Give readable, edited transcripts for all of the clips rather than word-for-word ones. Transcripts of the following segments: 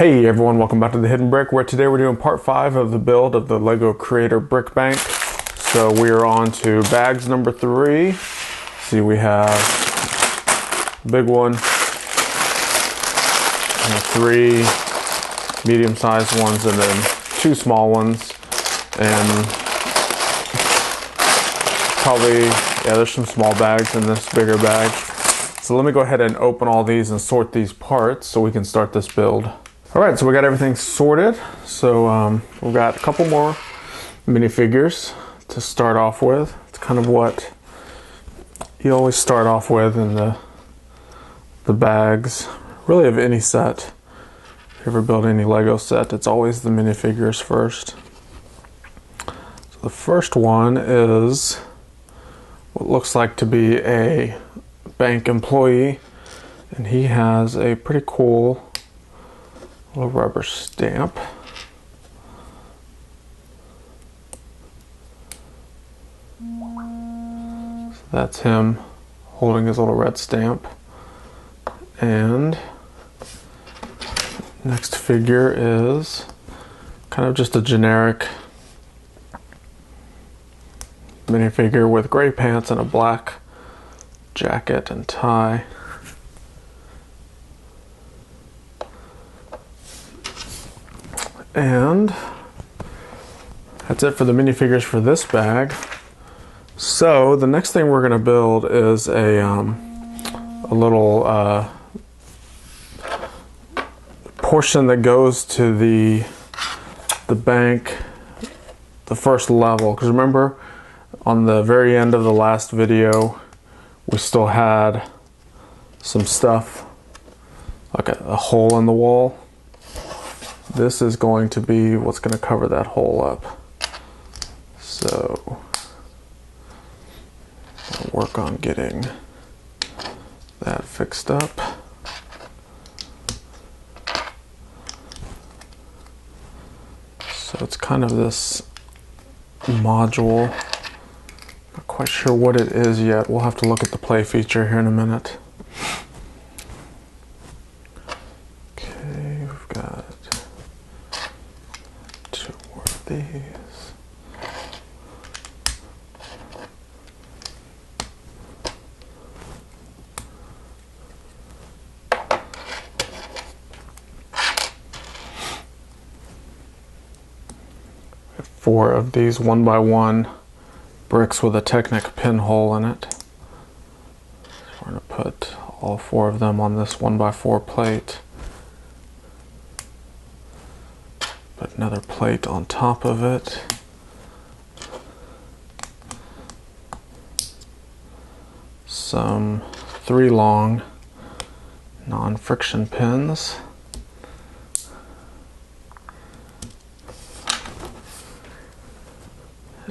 Hey everyone, welcome back to The Hidden Brick, where today we're doing part 5 of the build of the Lego Creator Brick Bank. So we are on to bags number 3. See, we have a big one, and 3 medium-sized ones, and then 2 small ones. And probably, there's some small bags in this bigger bag. So let me go ahead and open all these and sort these parts so we can start this build. Alright, so we got everything sorted. So we've got a couple more minifigures to start off with. It's kind of what you always start off with in the bags, really, of any set. If you ever build any Lego set, it's always the minifigures first. So the first one is what looks like to be a bank employee, and he has a pretty cool little rubber stamp. So that's him holding his little red stamp. And next figure is kind of just a generic minifigure with gray pants and a black jacket and tie. And that's it for the minifigures for this bag. So the next thing we're going to build is a little portion that goes to the bank, the first level. Because remember, on the very end of the last video, we still had some stuff, like a hole in the wall. This is going to be what's going to cover that hole up. So I'll work on getting that fixed up. So it's kind of this module. Not quite sure what it is yet. We'll have to look at the play feature here in a minute. Okay, we've got 2 more of these. We have 4 of these 1x1 bricks with a Technic pinhole in it. So we're going to put all 4 of them on this 1x4 plate. Put another plate on top of it. Some 3 long non-friction pins.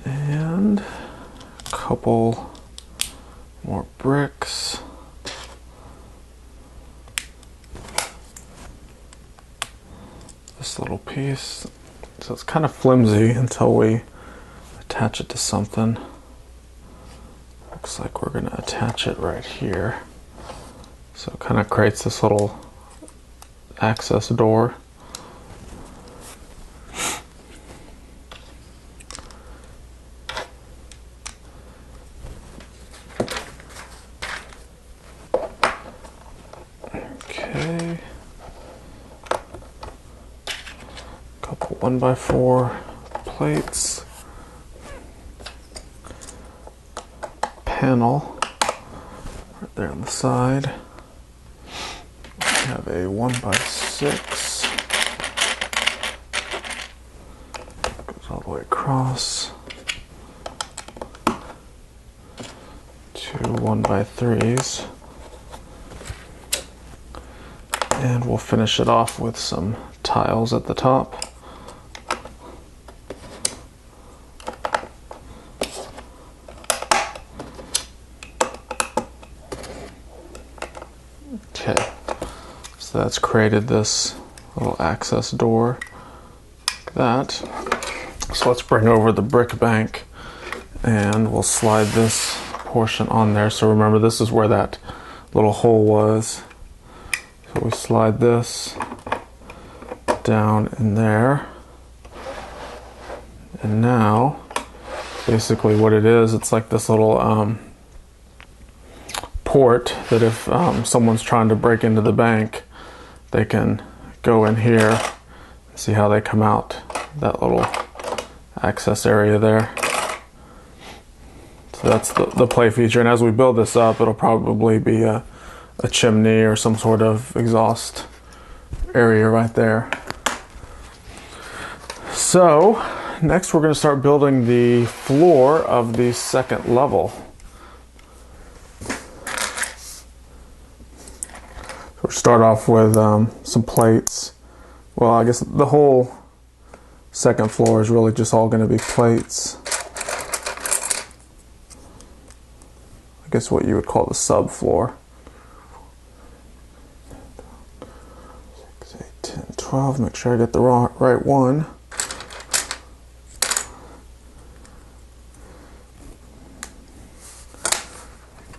And a couple more bricks. This little piece, so it's kind of flimsy until we attach it to something. Looks like we're going to attach it right here. So it kind of creates this little access door. Okay. 1x4 plates, panel right there on the side. We have a 1x6, goes all the way across, 2 1x3s, and we'll finish it off with some tiles at the top. Okay, so that's created this little access door like that. So let's bring over the brick bank and we'll slide this portion on there. So remember, this is where that little hole was. So we slide this down in there. And now, basically what it is, it's like this little port that if someone's trying to break into the bank, they can go in here and see how they come out that little access area there. So that's the play feature, and as we build this up, it'll probably be a chimney or some sort of exhaust area right there. So next we're going to start building the floor of the second level. We'll start off with some plates. Well, I guess the whole second floor is really just all going to be plates. I guess what you would call the subfloor. 6, 8, 10, 12. Make sure I get the right one.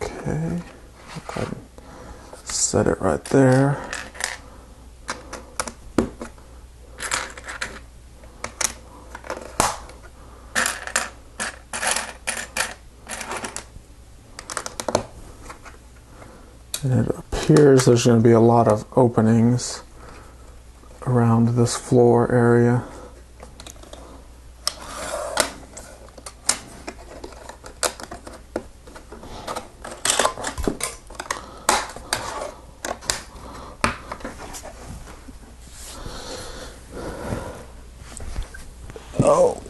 Okay. Go ahead and set it right there. And it appears there's going to be a lot of openings around this floor area. Oh,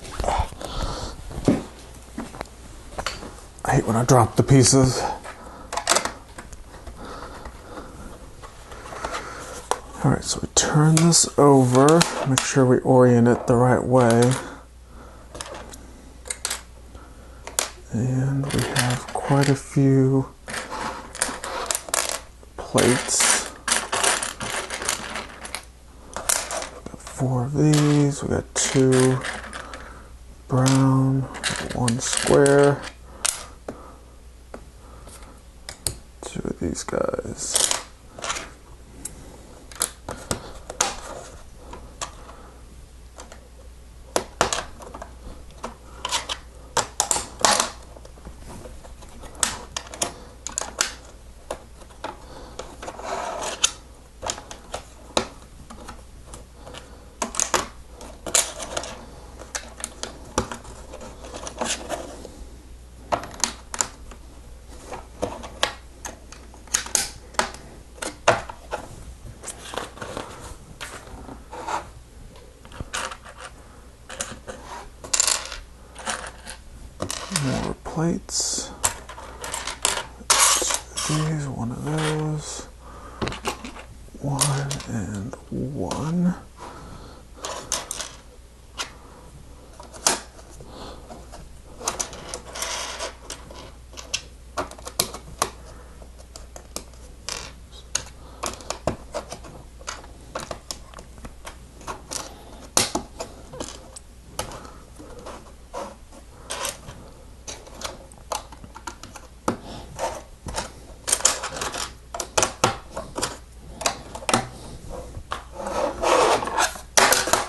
I hate when I drop the pieces. Alright, so we turn this over, make sure we orient it the right way. And we have quite a few plates. We got 4 of these, we got 2 brown, 1 square, 2 of these guys. More plates. 2 of these, 1 of those. 1 and 1.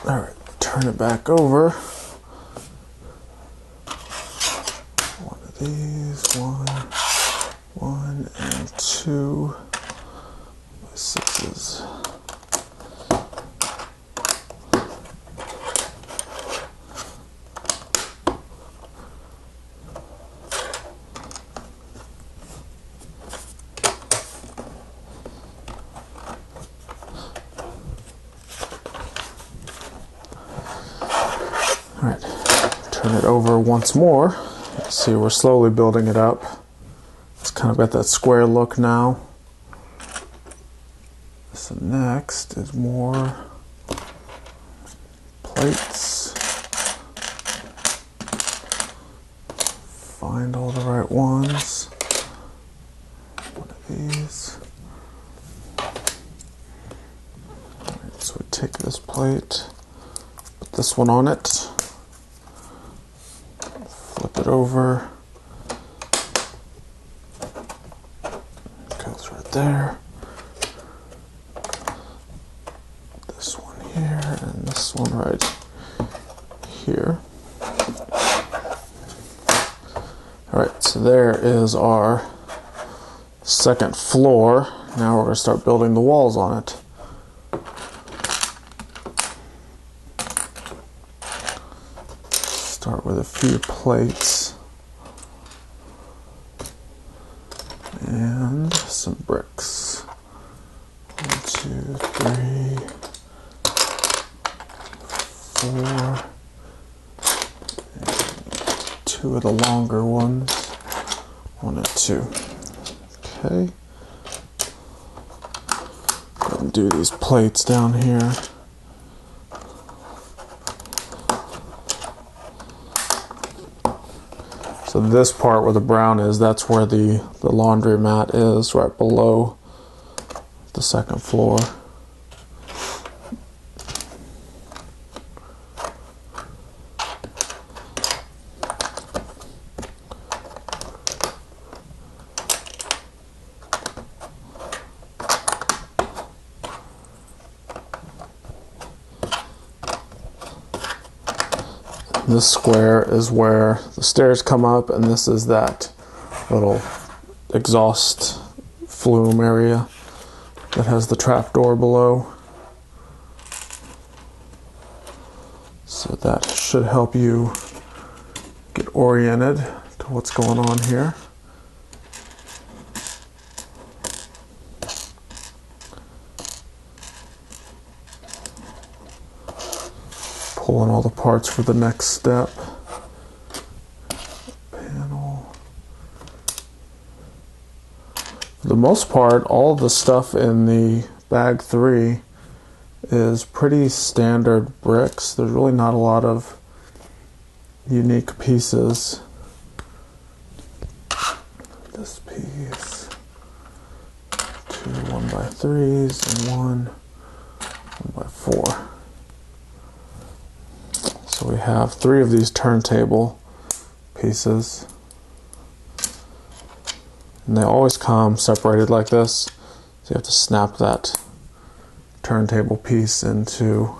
Alright, turn it back over. 1 of these, 1, and 2 by 6s. Alright, turn it over once more. See, we're slowly building it up. It's kind of got that square look now. So next is more plates. Find all the right ones. 1 of these. Alright, so we take this plate, put this one on it. Flip it over. Goes right there. This one here and this one right here. Alright, so there is our second floor. Now we're going to start building the walls on it. Start with a few plates and some bricks. 1, 2, 3, 4, and 2 of the longer ones, 1 and 2. Okay. Go and do these plates down here. So this part where the brown is, that's where the laundromat is, right below the second floor. This square is where the stairs come up, and this is that little exhaust flume area that has the trap door below. So that should help you get oriented to what's going on here. Pulling all the parts for the next step. Panel. For the most part, all the stuff in the bag 3 is pretty standard bricks. There's really not a lot of unique pieces. This piece, 2 1x3s and 1 1x4. So we have 3 of these turntable pieces, and they always come separated like this, so you have to snap that turntable piece into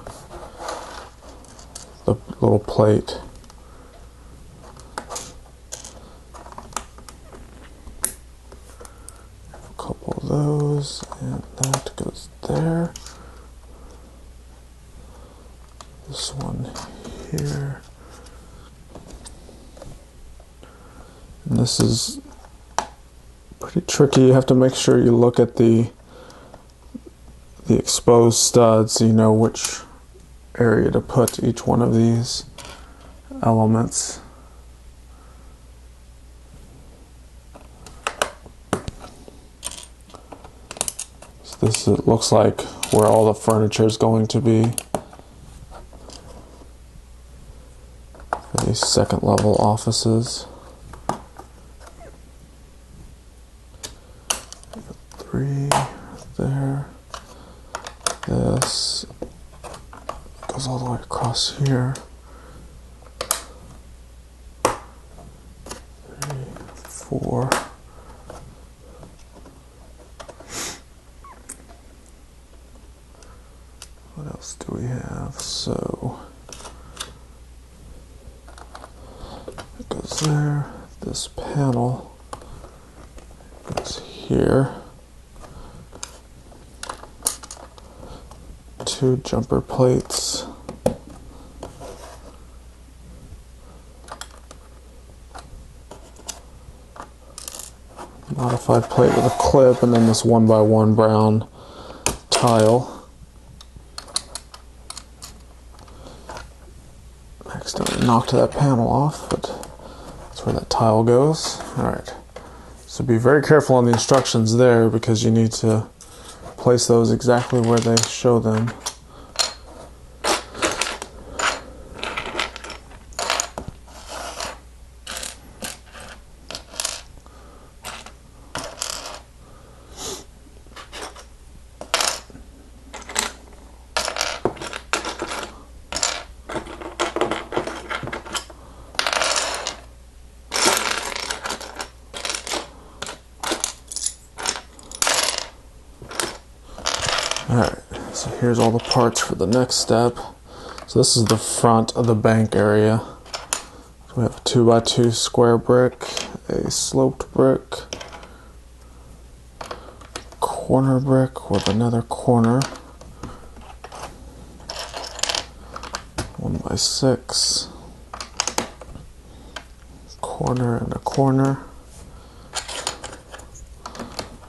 the little plate. A couple of those, and that goes there. This one here. And this is pretty tricky. You have to make sure you look at the exposed studs so you know which area to put each one of these elements. So this looks like where all the furniture is going to be. These second level offices. 3 there. This goes all the way across here. 3, 4. What else do we have? So it goes there. This panel goes here. 2 jumper plates. Modified plate with a clip, and then this 1x1 brown tile. Accidentally knocked that panel off, but that's where that tile goes. Alright, so be very careful on the instructions there because you need to place those exactly where they show them. Alright, so here's all the parts for the next step. So this is the front of the bank area. So we have a 2x2 square brick, a sloped brick, corner brick with another corner, 1x6, corner and a corner,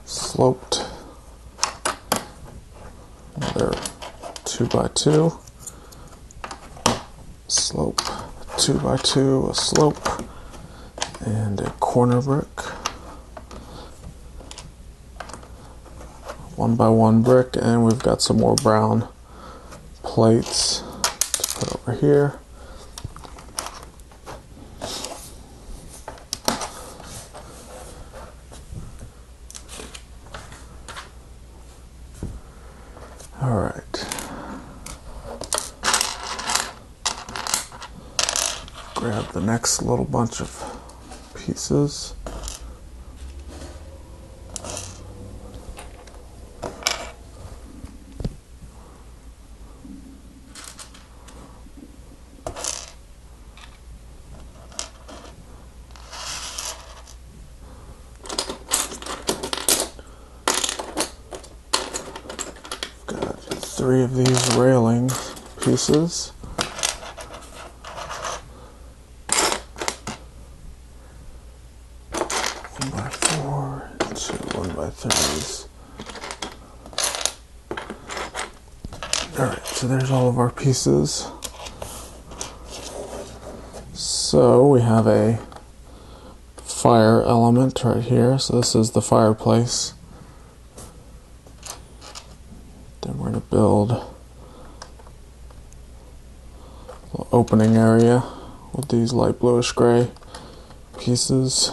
sloped, another 2x2, slope, 2x2, a slope, and a corner brick, 1x1 brick, and we've got some more brown plates to put over here. All right. Grab the next little bunch of pieces. Got 3 of these railing pieces. Alright, so there's all of our pieces. So we have a fire element right here. So this is the fireplace. Then we're going to build a little opening area with these light bluish gray pieces.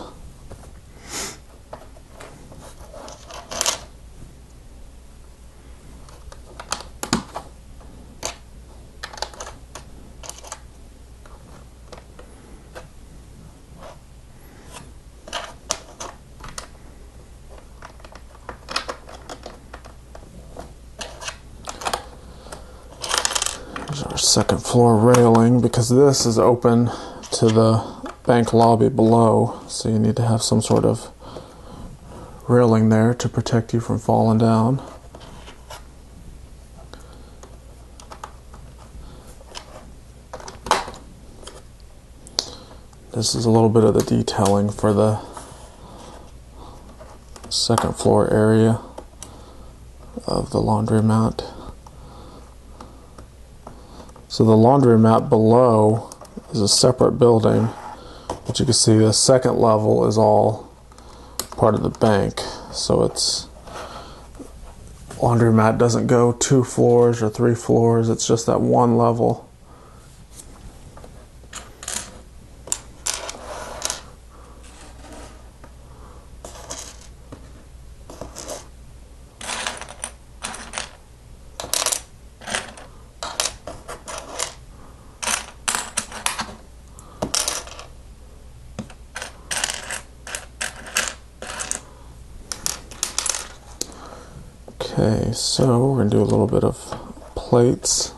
Our second floor railing, because this is open to the bank lobby below, so you need to have some sort of railing there to protect you from falling down. This is a little bit of the detailing for the second floor area of the laundromat. So the laundromat below is a separate building, but you can see the second level is all part of the bank. So it's laundromat doesn't go 2 floors or 3 floors, it's just that one level. Okay, so we're going to do a little bit of plates.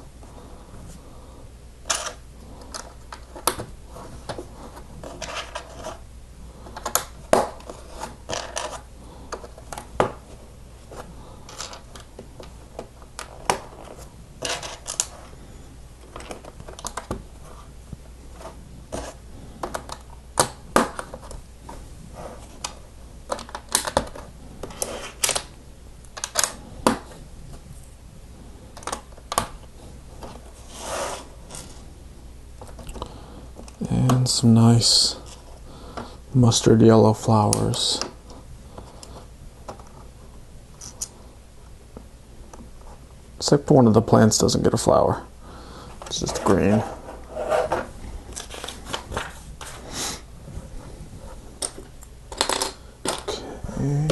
And some nice mustard yellow flowers. Except one of the plants doesn't get a flower. It's just green. Okay.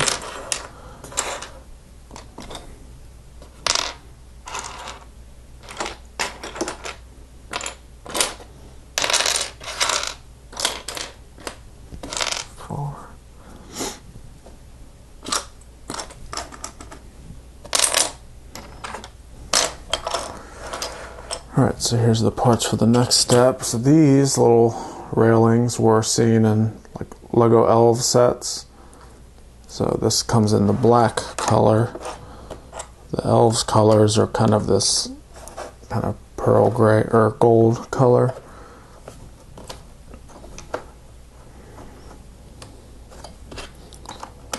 Alright, so here's the parts for the next step. So these little railings were seen in like Lego Elf sets. So this comes in the black color. The elves' colors are kind of this kind of pearl gray or gold color.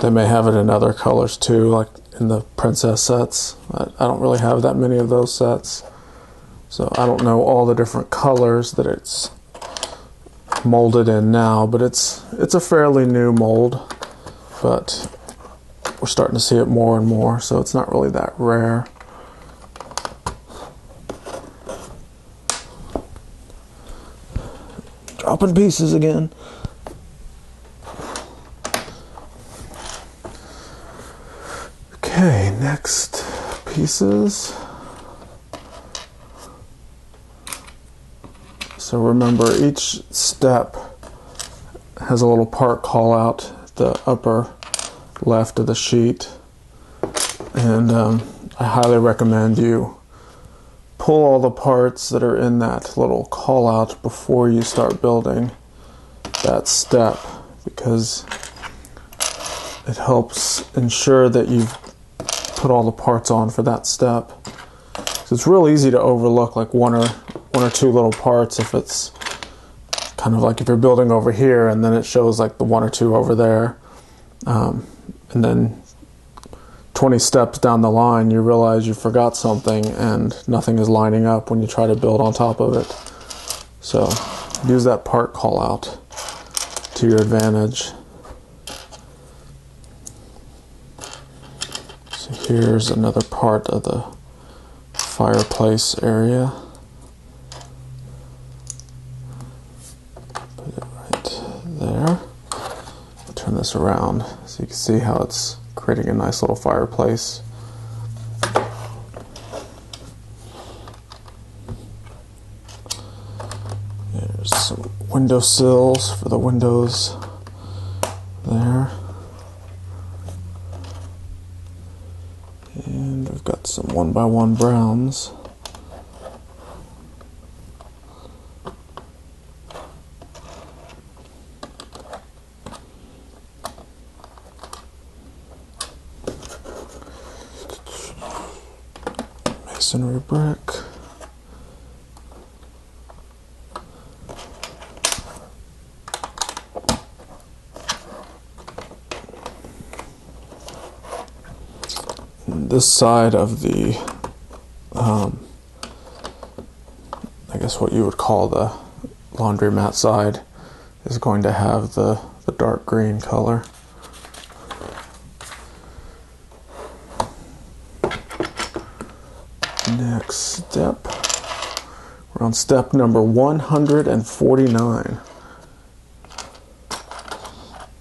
They may have it in other colors too, like in the princess sets. I don't really have that many of those sets. So I don't know all the different colors that it's molded in now, but it's a fairly new mold, but we're starting to see it more and more, so it's not really that rare. Dropping pieces again. Okay, next pieces. So remember, each step has a little part call out at the upper left of the sheet, and I highly recommend you pull all the parts that are in that little call out before you start building that step, because it helps ensure that you've put all the parts on for that step. So it's real easy to overlook like one or two little parts if it's kind of like if you're building over here and then it shows like the one or two over there, and then 20 steps down the line you realize you forgot something and nothing is lining up when you try to build on top of it. So use that part call out to your advantage. So here's another part of the fireplace area. Put it right there. Turn this around so you can see how it's creating a nice little fireplace. There's some window sills for the windows there. And we've got some 1x1 browns. Masonry brick. And this side of the, I guess what you would call the laundromat side, is going to have the dark green color. Next step, we're on step number 149.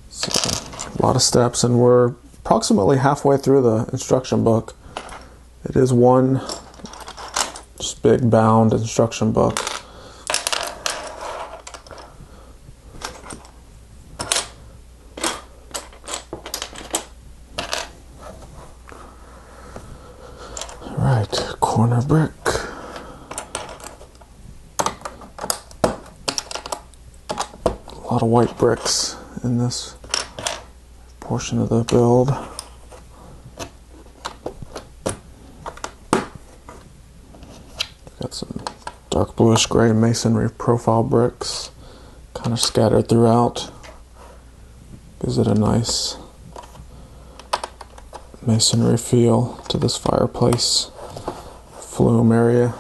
So a lot of steps, and we're approximately halfway through the instruction book. It is one just big bound instruction book. Alright, corner brick. A lot of white bricks in this portion of the build. Got some dark bluish gray masonry profile bricks kind of scattered throughout. Gives it a nice masonry feel to this fireplace flume area.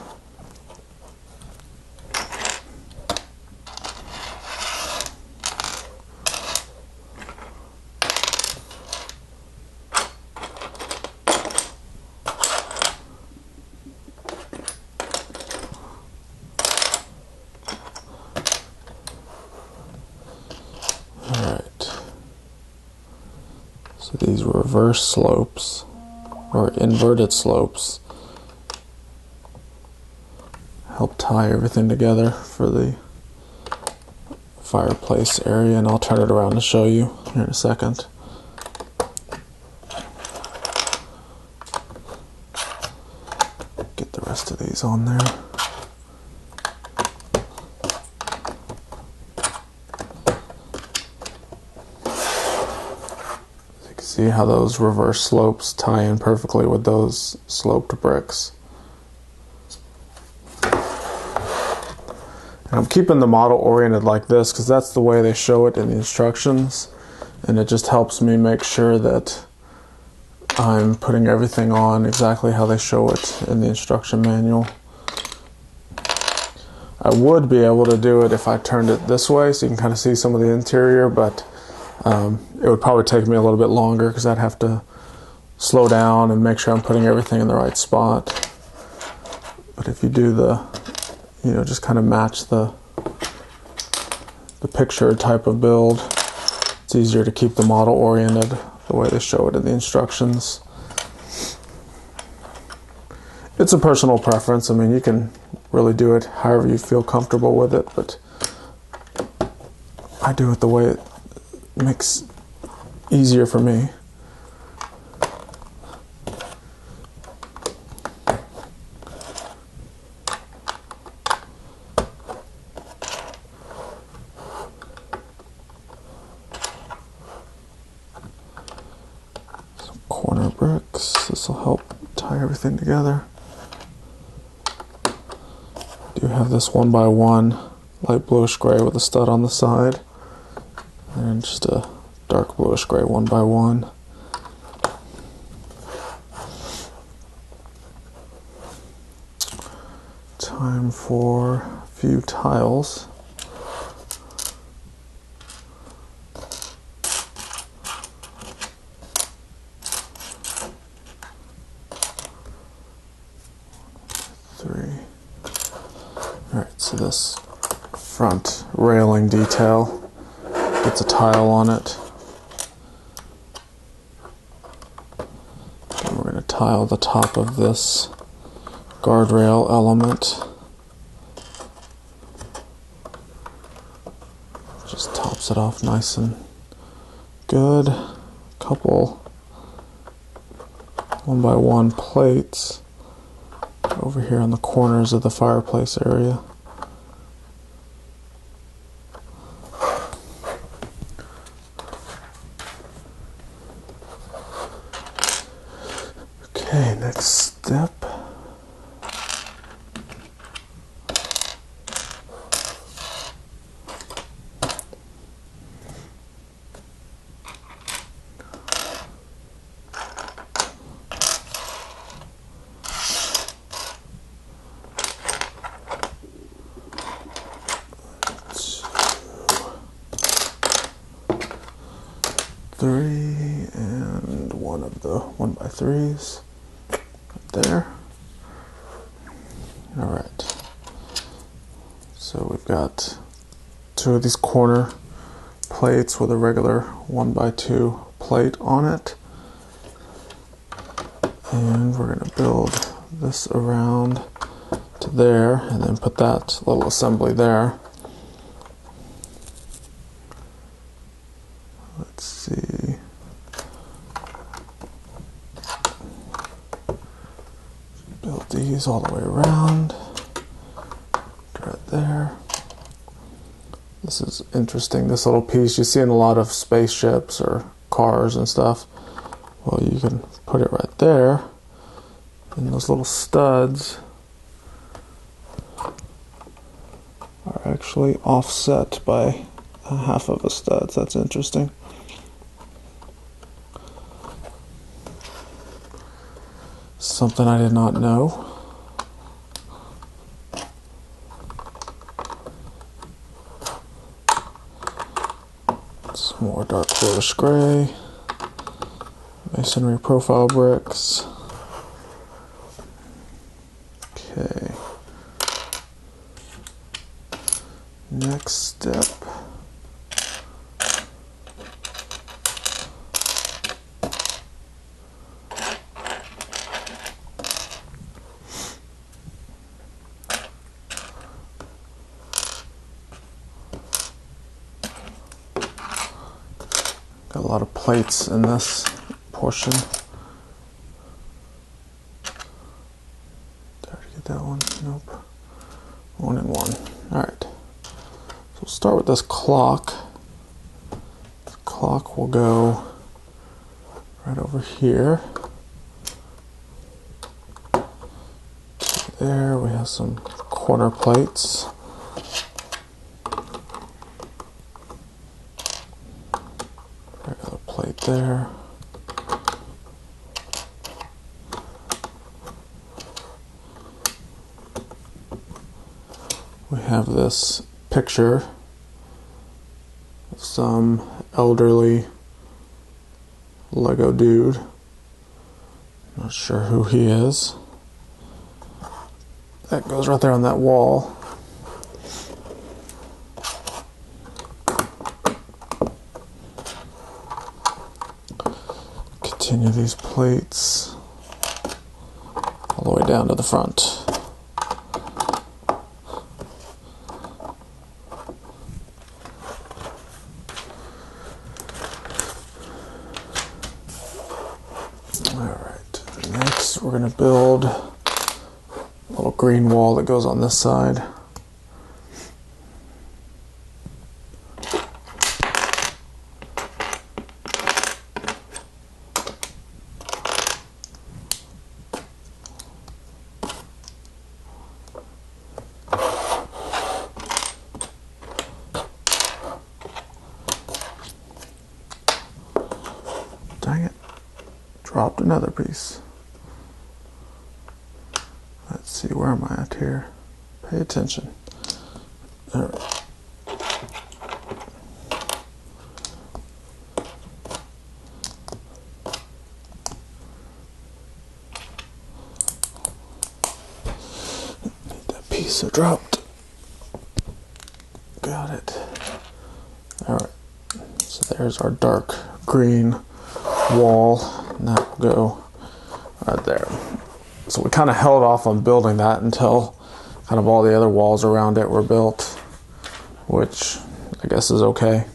So these reverse slopes, or inverted slopes, help tie everything together for the fireplace area, and I'll turn it around to show you here in a second. Get the rest of these on there. See how those reverse slopes tie in perfectly with those sloped bricks. And I'm keeping the model oriented like this because that's the way they show it in the instructions, and it just helps me make sure that I'm putting everything on exactly how they show it in the instruction manual. I would be able to do it if I turned it this way so you can kind of see some of the interior, but it would probably take me a little bit longer because I'd have to slow down and make sure I'm putting everything in the right spot. But if you do just kind of match the picture type of build, it's easier to keep the model oriented the way they show it in the instructions. It's a personal preference. I mean, you can really do it however you feel comfortable with it, but I do it the way it makes easier for me. Some corner bricks. This will help tie everything together. Do have this 1x1 light bluish gray with a stud on the side, and just a dark bluish gray 1x1. Time for a few tiles. Alright, so this front railing detail gets a tile on it. And we're going to tile the top of this guardrail element. Just tops it off nice and good. Couple 1x1 plates over here on the corners of the fireplace area. Okay, next step. Three and one of the 1x3s right there. All right, so we've got two of these corner plates with a regular 1x2 plate on it, and we're going to build this around to there and then put that little assembly there. Let's see. Build these all the way around. Right there. This is interesting. This little piece you see in a lot of spaceships or cars and stuff. Well, you can put it right there. And those little studs are actually offset by a half of a stud. That's interesting. Something I did not know. Some more dark bluish gray. Masonry profile bricks. Okay. Next step. Got a lot of plates in this portion. Did I already get that one? Nope. One and one. Alright. So we'll start with this clock. The clock will go over here. There we have some corner plates. Regular plate there. We have this picture of some elderly Lego dude. Not sure who he is. That goes right there on that wall. Continue these plates all the way down to the front. Alright, next we're going to build a little green wall that goes on this side. Dang it. Dropped another piece. Let's see, where am I at here? Pay attention. All right. Need that piece that dropped. Got it. All right. So there's our dark green wall, and that will go right there. So we kind of held off on building that until kind of all the other walls around it were built, which I guess is okay.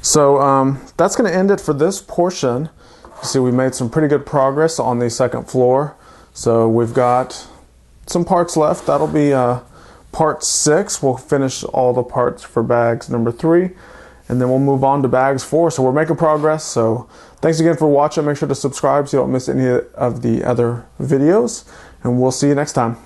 So that's going to end it for this portion. You see, we made some pretty good progress on the second floor. So we've got some parts left. That'll be part 6. We'll finish all the parts for bags number 3. And then we'll move on to bags 4. So we're making progress. So thanks again for watching. Make sure to subscribe so you don't miss any of the other videos. And we'll see you next time.